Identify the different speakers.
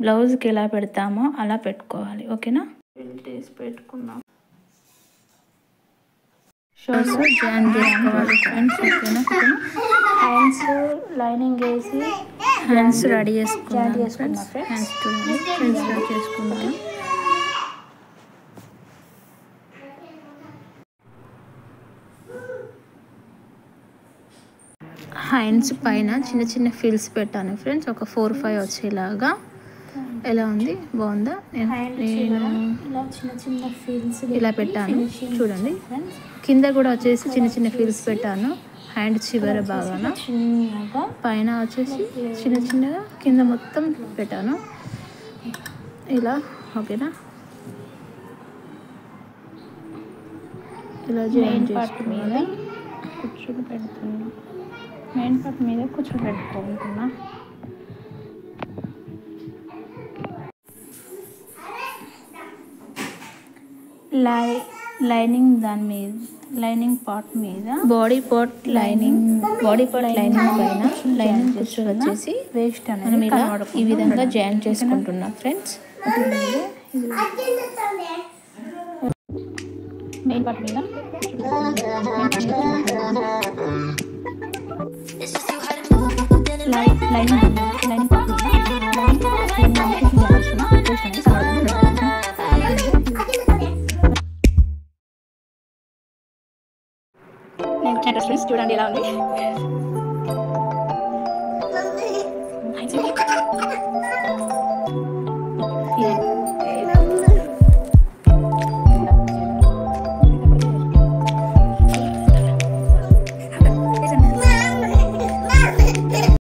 Speaker 1: బ్లౌజ్కి ఎలా పెడతామో అలా పెట్టుకోవాలి. ఓకేనా? బెల్ట్ వేసి పెట్టుకున్నాం. షోస్ జాయిన్ చేసుకోవాలి ఫ్రెండ్స్. ఓకేనా? హ్యాండ్స్ లైనింగ్ వేసి హ్యాండ్స్ రెడీ చేసుకున్నాను ఫ్రెండ్స్. హ్యాండ్స్ చూడండి ఫ్రెండ్స్ రెడీ చేసుకున్నాను. హ్యాండ్స్ పైన చిన్న చిన్న ఫిల్స్ పెట్టాను ఫ్రెండ్స్. ఒక 4-5 వచ్చేలాగా. ఎలా ఉంది? బాగుందా? నేను ఇలా పెట్టాను చూడండి. కింద కూడా వచ్చేసి చిన్న చిన్న ఫిల్స్ పెట్టాను. హ్యాండ్ చివర బాగాన పైన వచ్చేసి చిన్న చిన్నగా కింద మొత్తం పెట్టాను ఇలా. ఓకేనా? ఇలా జాయిన్ చేసుకుని కూర్చొని పెడుతున్నా. మెయిన్ పార్ట్ మీద కూర్చొని పెట్టుకుంటున్నా. లైనింగ్ దాని మీద, లైనింగ్ పార్ట్ మీద బాడీ పార్ట్ లైనింగ్ పైన లైనింగ్ కూర్చొని వచ్చేసి వేస్ట్ అనేది ఇలా ఈ విధంగా జాయిన్ చేసుకుంటున్నాం ఫ్రెండ్స్. మెయిన్ పార్ట్ మీద లైనింగ్ పార్ట్ చూడండి ఎలా ఉంది.